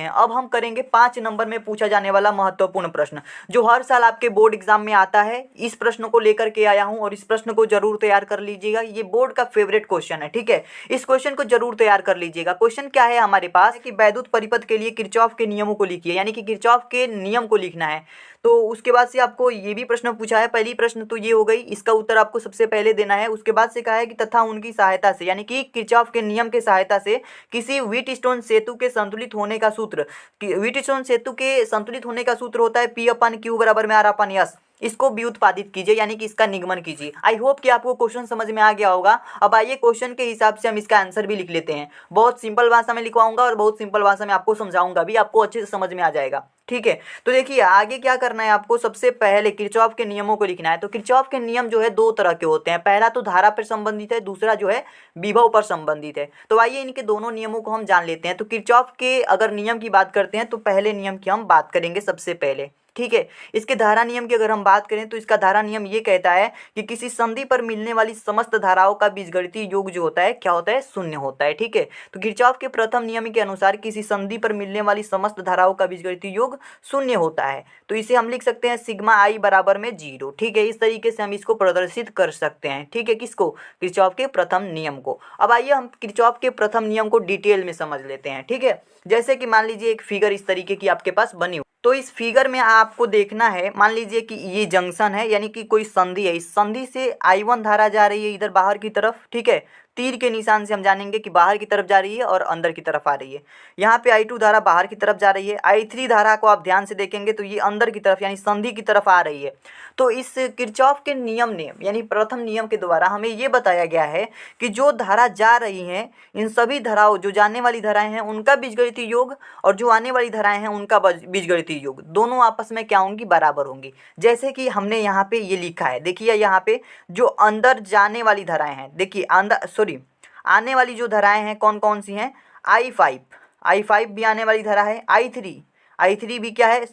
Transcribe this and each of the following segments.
अब हम करेंगे 5 नंबर में पूछा जाने वाला महत्वपूर्ण प्रश्न, जो हर साल आपके बोर्ड एग्जाम में आता है। इस प्रश्न को लेकर के आया हूं और इस प्रश्न को जरूर तैयार कर लीजिएगा। ये बोर्ड का फेवरेट क्वेश्चन है, ठीक है। इस क्वेश्चन को जरूर तैयार कर लीजिएगा। क्वेश्चन क्या है हमारे पास कि वैद्युत परिपथ के लिए किरचॉफ के नियमों को लिखिए, यानी कि किरचॉफ के नियम को लिखना है। तो उसके बाद से आपको ये भी प्रश्न पूछा है। पहली प्रश्न तो ये हो गई, इसका उत्तर आपको सबसे पहले देना है। उसके बाद से कहा है कि तथा उनकी सहायता से, यानी कि किरचॉफ के नियम के सहायता से किसी व्हीटस्टोन सेतु के संतुलित होने का सूत्र, व्हीटस्टोन सेतु के संतुलित होने का सूत्र होता है P/Q बराबर में R/S। इसको व्युत्पादित कीजिए, यानी कि इसका निगमन कीजिए। आई होप कि आपको क्वेश्चन समझ में आ गया होगा। अब आइए क्वेश्चन के हिसाब से हम इसका आंसर भी लिख लेते हैं। बहुत सिंपल भाषा में लिखवाऊंगा और बहुत सिंपल भाषा में आपको समझाऊंगा भी, आपको अच्छे से समझ में आ जाएगा, ठीक है। तो देखिए आगे क्या करना है आपको, सबसे पहले किरचॉफ के नियमों को लिखना है। तो किरचॉफ के नियम जो है दो तरह के होते हैं, पहला तो धारा पर संबंधित है, दूसरा जो है विभव पर संबंधित है। तो आइए इनके दोनों नियमों को हम जान लेते हैं। तो किरचॉफ के अगर नियम की बात करते हैं तो पहले नियम की हम बात करेंगे सबसे पहले, ठीक है। इसके धारा नियम की अगर हम बात करें तो इसका धारा नियम ये कहता है कि किसी संधि पर मिलने वाली समस्त धाराओं का बीजगणितीय योग जो होता है क्या होता है, शून्य होता है, ठीक है। तो किरचॉफ के प्रथम नियम के अनुसार किसी संधि पर मिलने वाली समस्त धाराओं का बीजगणितीय योग शून्य होता है। तो इसे हम लिख सकते हैं सिग्मा आई बराबर में 0, ठीक है। इस तरीके से हम इसको प्रदर्शित कर सकते हैं, ठीक है। किसको, किरचॉफ के प्रथम नियम को। अब आइए हम किरचॉफ के प्रथम नियम को डिटेल में समझ लेते हैं, ठीक है। जैसे कि मान लीजिए एक फिगर इस तरीके की आपके पास बनी हो, तो इस फिगर में आपको देखना है, मान लीजिए कि ये जंक्शन है, यानी कि कोई संधि है। इस संधि से I1 धारा जा रही है इधर बाहर की तरफ, ठीक है। तीर के निशान से हम जानेंगे कि बाहर की तरफ जा रही है और अंदर की तरफ आ रही है। यहाँ पे I2 धारा बाहर की तरफ जा रही है। I3 धारा को आप ध्यान से देखेंगे तो ये अंदर की तरफ यानी संधि की तरफ आ रही है। तो इस किरचॉफ के नियम ने, यानी प्रथम नियम के द्वारा हमें ये बताया गया है कि जो धारा जा रही हैं, इन सभी धाराओं, जो जाने वाली धाराएं हैं उनका बीजगणितीय योग और जो आने वाली धाराएं हैं उनका बीजगणितीय योग, दोनों आपस में क्या होंगी, बराबर होंगी। जैसे कि हमने यहाँ पे ये लिखा है, देखिए यहाँ पे जो अंदर जाने वाली धाराएं हैं, देखिए अंदर सॉरी आने वाली जो धाराएं हैं कौन कौन सी हैं, I5 भी आने वाली धारा है। I3 भी क्या है,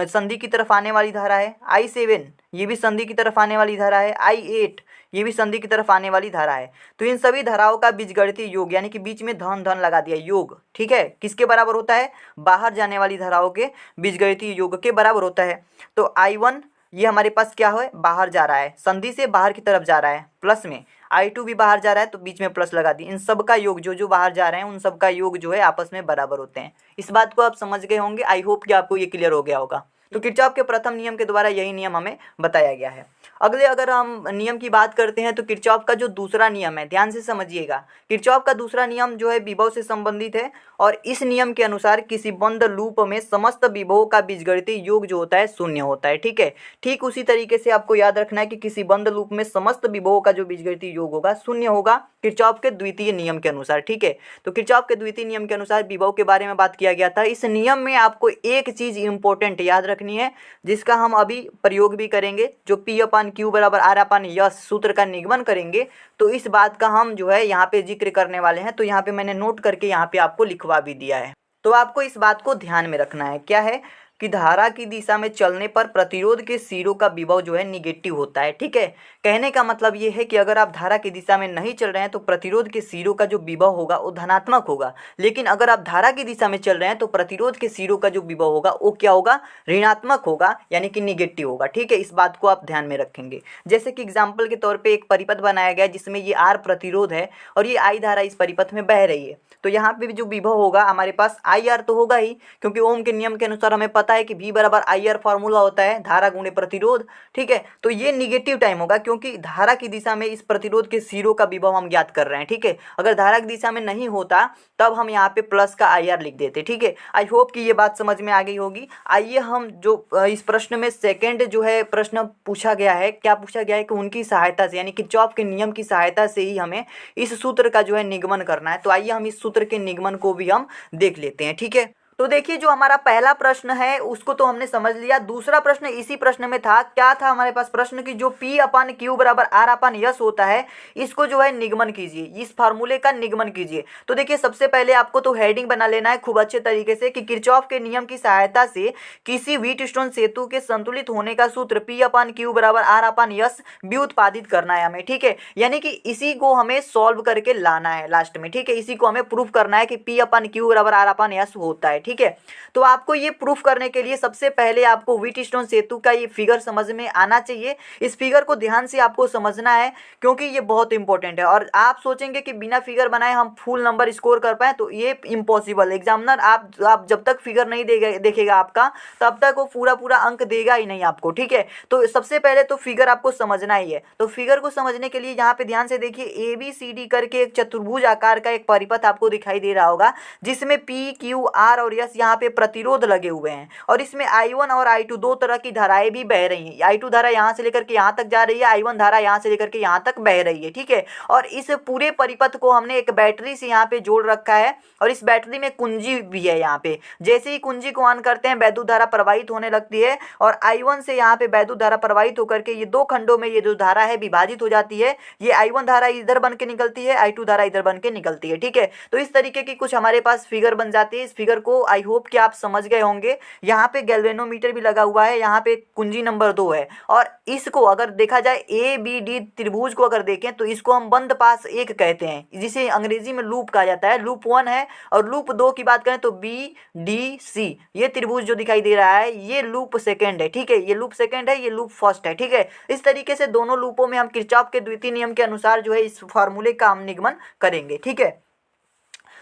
संधि की तरफ आने वाली धारा है। I7 ये भी संधि की तरफ आने वाली धारा है। I8 ये भी संधि की तरफ आने वाली धारा है। तो इन सभी धाराओं का बीजगणितीय योग, यानी कि बीच में धन धन लगा दिया, योग, ठीक है, किसके बराबर होता है, बाहर जाने वाली धाराओं के बीजगणितीय योग के बराबर होता है। तो I1 ये हमारे पास क्या है, बाहर जा रहा है, संधि से बाहर की तरफ जा रहा है, प्लस में I2 भी बाहर जा रहा है तो बीच में प्लस लगा दी। इन सब का योग, जो जो बाहर जा रहे हैं उन सब का योग जो है आपस में बराबर होते हैं। इस बात को आप समझ गए होंगे। आई होप कि आपको ये क्लियर हो गया होगा। तो किरचॉफ के प्रथम नियम के द्वारा यही नियम हमें बताया गया है। अगले अगर हम नियम की बात करते हैं तो किरचॉफ का जो दूसरा नियम है, ध्यान से समझिएगा। किरचॉफ का दूसरा नियम जो है विभव से संबंधित है और इस नियम के अनुसार किसी बंद लूप में समस्त विभवों का बीजगणितीय योग जो होता है शून्य होता है, ठीक है। ठीक उसी तरीके से आपको याद रखना है कि किसी बंद लूप में समस्त विभवों का जो बीजगणितीय योग होगा शून्य होगा किरचॉफ के द्वितीय नियम के अनुसार, ठीक है। तो किरचॉफ के द्वितीय नियम के अनुसार विभव के बारे में बात किया गया था। इस नियम में आपको एक चीज इंपॉर्टेंट याद रखनी है, जिसका हम अभी प्रयोग भी करेंगे, जो P/Q बराबर R/S सूत्र का निगमन करेंगे। तो इस बात का हम जो है यहाँ पे जिक्र करने वाले हैं। तो यहाँ पे मैंने नोट करके यहाँ पे आपको लिखवा भी दिया है। तो आपको इस बात को ध्यान में रखना है, क्या है कि धारा की दिशा में चलने पर प्रतिरोध के सिरों का विभव जो है निगेटिव होता है, ठीक है। कहने का मतलब ये है कि अगर आप धारा की दिशा में नहीं चल रहे हैं तो प्रतिरोध के सिरों का जो विभव होगा वो धनात्मक होगा, लेकिन अगर आप धारा की दिशा में चल रहे हैं तो प्रतिरोध के सिरों का जो विभव होगा वो क्या होगा, ऋणात्मक होगा, यानी कि निगेटिव होगा, ठीक है। इस बात को आप ध्यान में रखेंगे। जैसे कि एग्जाम्पल के तौर पर एक परिपथ बनाया गया जिसमें ये R प्रतिरोध है और ये I धारा इस परिपथ में बह रही है। तो यहाँ पे भी जो विभव होगा हमारे पास IR तो होगा ही, क्योंकि ओम के नियम के अनुसार हमें पता है कि V बराबर IR फॉर्मूला होता है, धारा गुणे प्रतिरोध, ठीक है। तो ये निगेटिव टाइम होगा क्योंकि धारा की दिशा में इस प्रतिरोध के सिरों का विभव हम ज्ञात कर रहे हैं, ठीक है। अगर धारा की दिशा में नहीं होता तब हम यहाँ पे प्लस का IR लिख देते, ठीक है। आई होप कि ये बात समझ में आ गई होगी। आइए हम जो इस प्रश्न में सेकेंड जो है प्रश्न पूछा गया है, क्या पूछा गया है कि उनकी सहायता से, यानी किरचॉफ के नियम की सहायता से ही हमें इस सूत्र का जो है निगमन करना है। तो आइए हम इस सूत्र के निगमन को भी हम देख लेते हैं, ठीक है। तो देखिए जो हमारा पहला प्रश्न है उसको तो हमने समझ लिया। दूसरा प्रश्न इसी प्रश्न में था, क्या था हमारे पास प्रश्न की जो P/Q बराबर R/S होता है, इसको जो है निगमन कीजिए, इस फार्मूले का निगमन कीजिए। तो देखिए सबसे पहले आपको तो हेडिंग बना लेना है खूब अच्छे तरीके से कि किरचॉफ के नियम की सहायता से किसी व्हीटस्टोन सेतु के संतुलित होने का सूत्र P/Q बराबर R/S व्युत्पादित करना है हमें, ठीक है। यानी कि इसी को हमें सॉल्व करके लाना है लास्ट में, ठीक है। इसी को हमें प्रूफ करना है कि P/Q बराबर R/S होता है, ठीक है। तो आपको ये प्रूफ करने के लिए सबसे पहले आपको व्हीटस्टोन सेतु का ये फिगर समझ में आना चाहिए। इस फिगर को ध्यान से आपको समझना है क्योंकि ये बहुत इंपॉर्टेंट है। और आप सोचेंगे कि बिना फिगर बनाए हम फुल नंबर स्कोर कर पाए, तो ये इम्पॉसिबल। एग्जामिनर आप जब तक फिगर नहीं देखेगा आपका, तब तक वो पूरा पूरा अंक देगा ही नहीं आपको, ठीक है। तो सबसे पहले तो फिगर आपको समझना ही है। तो फिगर को समझने के लिए यहाँ पे ध्यान से देखिए, ए बी सी डी करके एक चतुर्भुज आकार का एक परिपथ आपको दिखाई दे रहा होगा, जिसमें पी क्यू आर और एस यहाँ पे प्रतिरोध लगे हुए हैं। और इसमें I1 और I2 दो तरह की धाराएं भी बह रही हैं। I2 धारा यहाँ से लेकर के यहाँ तक जा रही है, I1 धारा यहाँ से लेकर के यहाँ तक बह रही है, ठीक है। और इस पूरे परिपथ को हमने एक बैटरी से यहाँ पे जोड़ रखा है, और इस बैटरी में कुंजी भी है यहाँ पे। जैसे ही कुंजी को ऑन करते हैं, वैद्युत धारा प्रवाहित होने लगती है, और I1 से यहाँ पे वैद्युत धारा प्रवाहित होकर के ये दो खंडों में ये जो धारा है विभाजित हो जाती है। ये I1 धारा इधर बन के निकलती है, I2 धारा इधर बन के निकलती है, ठीक है। तो इस तरीके की कुछ हमारे पास फिगर बन जाती है। इस फिगर को आई होप कि आप समझ गए होंगे। यहाँ पे गैल्वेनोमीटर भी लगा हुआ है, यहाँ पे कुंजी नंबर 2 है। और इसको अगर देखा जाए ABD त्रिभुज को अगर देखें तो इसको हम बंद पास 1 कहते हैं, जिसे अंग्रेजी में लूप कहा जाता है। लूप 1 है, और लूप 2 की बात करें तो BDC ये त्रिभुज जो दिखाई दे रहा है ये लूप सेकंड है, ठीक है। ये लूप सेकंड है, ये लूप फर्स्ट है, ठीक है। इस तरीके से दोनों लूपों में हम किरचॉफ के द्वितीय नियम के अनुसार जो है इस फॉर्मूले का हम निगमन करेंगे, ठीक है।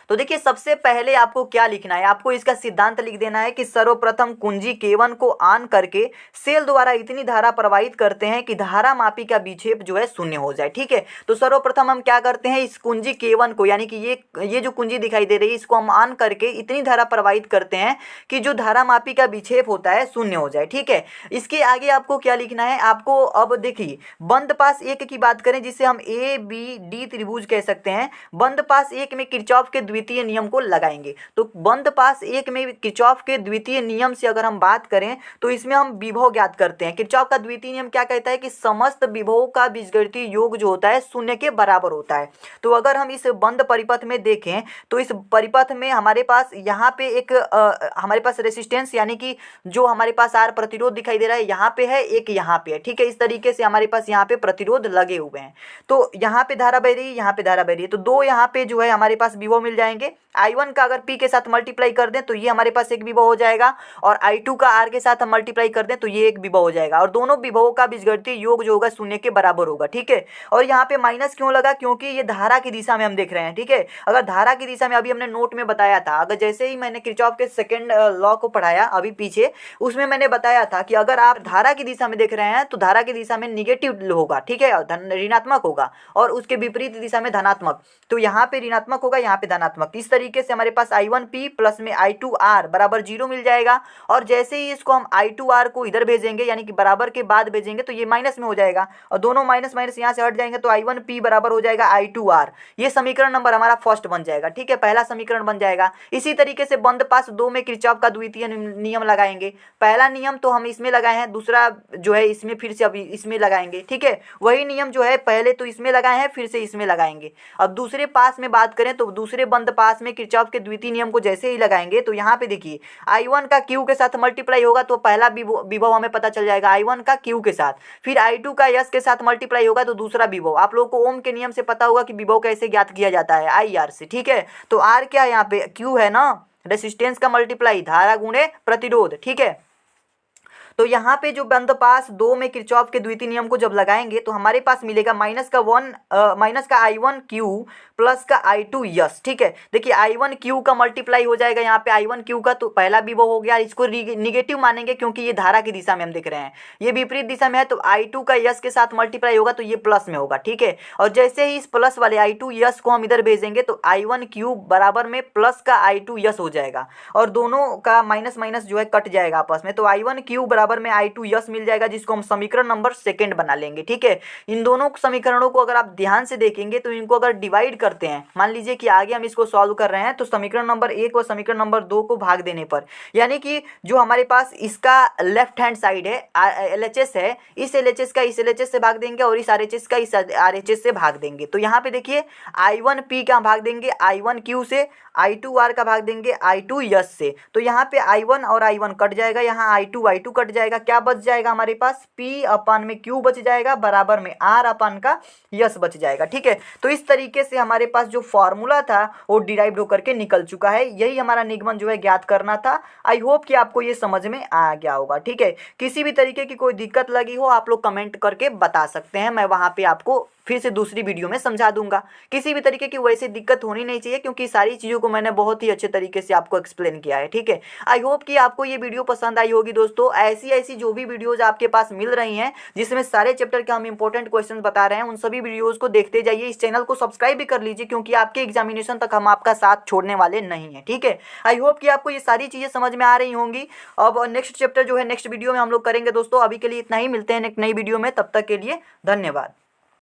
तो देखिए, सबसे पहले आपको क्या लिखना है, आपको इसका सिद्धांत लिख देना है कि सर्वप्रथम कुंजी K1 को ऑन करके सेल द्वारा इतनी धारा प्रवाहित करते हैं कि धारा मापी का विक्षेप जो है शून्य हो जाए, ठीक है। तो सर्वप्रथम हम क्या करते हैं, इस कुंजी K1 को, यानी कि ये जो कुंजी दिखाई दे रही है, इसको हम ऑन करके इतनी धारा प्रवाहित करते हैं कि जो धारा मापी का विक्षेप होता है शून्य हो जाए, ठीक है। इसके आगे आपको क्या लिखना है, आपको अब देखिए बंद पास 1 की बात करें, जिसे हम ABD त्रिभुज कह सकते हैं। बंद पास 1 में किरचॉफ के द्वितीय नियम को लगाएंगे। तो बंद पास 1 में किरचॉफ के द्वितीय नियम से अगर हम बात करें तो इसमें हम विभव ज्ञात करते हैं। किरचॉफ का द्वितीय नियम क्या कहता है कि समस्त विभवों का बीजगणितीय योग जो होता है शून्य के बराबर होता है। तो अगर हम इस बंद परिपथ में देखें तो इस परिपथ में हमारे पास यहाँ पे एक हमारे पास रेसिस्टेंस, यानी कि जो हमारे पास आर प्रतिरोध दिखाई दे रहा है, यहाँ पे है, एक यहाँ पे है, ठीक है। इस तरीके से हमारे पास यहाँ पे प्रतिरोध लगे हुए हैं। तो यहाँ पे धारा बह रही है, यहाँ पे धारा बह रही है, तो दो यहाँ पे जो है हमारे पास विभव मिल जाएंगे। I1 का अगर P के साथ मल्टीप्लाई कर दें तो ये हमारे पास एक विभव हो जाएगा, और I2 का R के साथ हम मल्टीप्लाई कर दें तो ये एक विभव हो जाएगा, और दोनों विभवों का बीजगणितीय योग जो होगा शून्य के बराबर होगा, ठीक है। और यहाँ पे माइनस क्यों लगा, क्योंकि ये धारा की दिशा में हम देख रहे हैं, ठीक है। अगर धारा की दिशा में, अभी हमने नोट में बताया था, अगर जैसे ही मैंने किरचॉफ के सेकंड लॉ को पढ़ाया अभी पीछे, उसमें मैंने बताया था कि अगर आप धारा की दिशा में देख रहे हैं तो धारा की दिशा में निगेटिव होगा, ठीक है, ऋणात्मक होगा, और उसके विपरीत दिशा में धनात्मक। तो यहाँ पे ऋणात्मक होगा, यहाँ पे धनात्मक। इस तरीके से हमारे पास I1P प्लस में I2R बराबर 0 मिल जाएगा। और जैसे ही इसको हम I2R को इधर भेजेंगे, यानी कि बराबर के बाद भेजेंगे, तो ये माइनस में हो जाएगा, और दोनों माइनस माइनस यहाँ से हट जाएंगे, तो I1P बराबर हो जाएगा I2R। ये समीकरण नंबर हमारा फर्स्ट बन जाएगा, ठीक है, पहला समीकरण बन जाएगा। इसी तरीके से बंद पास 2 में किरचॉफ का द्वितीय नियम लगाएंगे। पहला नियम तो हम इसमें लगाए हैं, दूसरा जो है इसमें फिर से अभी इसमें लगाएंगे, ठीक है। वही नियम जो है पहले तो इसमें लगाए हैं, फिर से इसमें लगाएंगे। अब दूसरे पास में बात करें तो दूसरे बंद पास में किरचॉफ के द्वितीय नियम को जैसे ही लगाएंगे तो यहाँ पे देखिए I1 का Q के साथ मल्टीप्लाई होगा, तो पहला विभव हमें पता चल जाएगा I1 का Q के साथ। फिर I2 का S के साथ मल्टीप्लाई होगा तो दूसरा विभव। आप लोगों को ओम के नियम से पता होगा कि विभव कैसे ज्ञात किया जाता है, IR से, ठीक है। तो R क्या है, यहाँ पे Q है ना, रेसिस्टेंस का मल्टीप्लाई, धारा गुणे प्रतिरोध, ठीक है। तो यहाँ पे जो बंद पास 2 में किरचॉफ के द्वितीय नियम को जब लगाएंगे तो हमारे पास मिलेगा माइनस का I1Q प्लस का I2S, ठीक है। देखिए I1Q का मल्टीप्लाई हो जाएगा यहाँ पे I1Q का, तो पहला विभव हो गया। इसको निगेटिव मानेंगे क्योंकि ये धारा की दिशा में हम देख रहे हैं, ये विपरीत दिशा में है, तो I2 का S के साथ मल्टीप्लाई होगा तो ये प्लस में होगा, ठीक है। और जैसे ही इस प्लस वाले I2S को हम इधर भेजेंगे तो I1Q बराबर में प्लस का I2S हो जाएगा, और दोनों का माइनस माइनस जो है कट जाएगा आपस में, तो I1Q बराबर में I2S मिल जाएगा, जिसको हम समीकरण नंबर सेकंड बना लेंगे, ठीक है। इन दोनों समीकरणों को अगर आप ध्यान से देखेंगे तो इनको अगर डिवाइड करते हैं, मान लीजिए कि आगे हम इसको सॉल्व कर रहे हैं, तो समीकरण नंबर 1 और समीकरण नंबर 2 को भाग देने पर, यानी कि जो हमारे पास इसका लेफ्ट हैंड साइड है LHS है, इस LHS का इस LHS से भाग देंगे, और इस RHS का इस RHS से भाग देंगे। तो यहाँ पे देखिए I1P का भाग देंगे I1Q से, I2R का भाग देंगे I2S से। तो यहाँ पे I1 और I1 कट जाएगा, यहाँ I2 कट जाएगा, क्या बच जाएगा हमारे पास, P अपन में Q बच जाएगा, बराबर में R अपन का यस बच जाएगा। ठीक है, तो इस तरीके से हमारे पास जो फॉर्मूला था वो डिराइव्ड होकर के निकल चुका है। यही हमारा निगमन जो है ज्ञात करना था। आई होप कि आपको ये समझ में आ गया होगा। ठीक है, किसी भी तरीके की कोई दिक्कत लगी हो आप लोग कमेंट करके बता सकते हैं, मैं वहाँ पे आपको फिर से दूसरी वीडियो में समझा दूंगा। किसी भी तरीके की वैसी दिक्कत होनी नहीं चाहिए, क्योंकि सारी चीज़ों को मैंने बहुत ही अच्छे तरीके से आपको एक्सप्लेन किया है। ठीक है, आई होप कि आपको ये वीडियो पसंद आई होगी दोस्तों। ऐसी ऐसी जो भी वीडियोज़ आपके पास मिल रही हैं जिसमें सारे चैप्टर के हम इंपॉर्टेंट क्वेश्चन बता रहे हैं, उन सभी वीडियोज़ को देखते जाइए। इस चैनल को सब्सक्राइब भी कर लीजिए, क्योंकि आपके एग्जामिनेशन तक हम आपका साथ छोड़ने वाले नहीं हैं। ठीक है, आई होप कि आपको ये सारी चीज़ें समझ में आ रही होंगी। अब नेक्स्ट चैप्टर जो है नेक्स्ट वीडियो में हम लोग करेंगे दोस्तों। अभी के लिए इतना ही, मिलते हैं एक नई वीडियो में, तब तक के लिए धन्यवाद।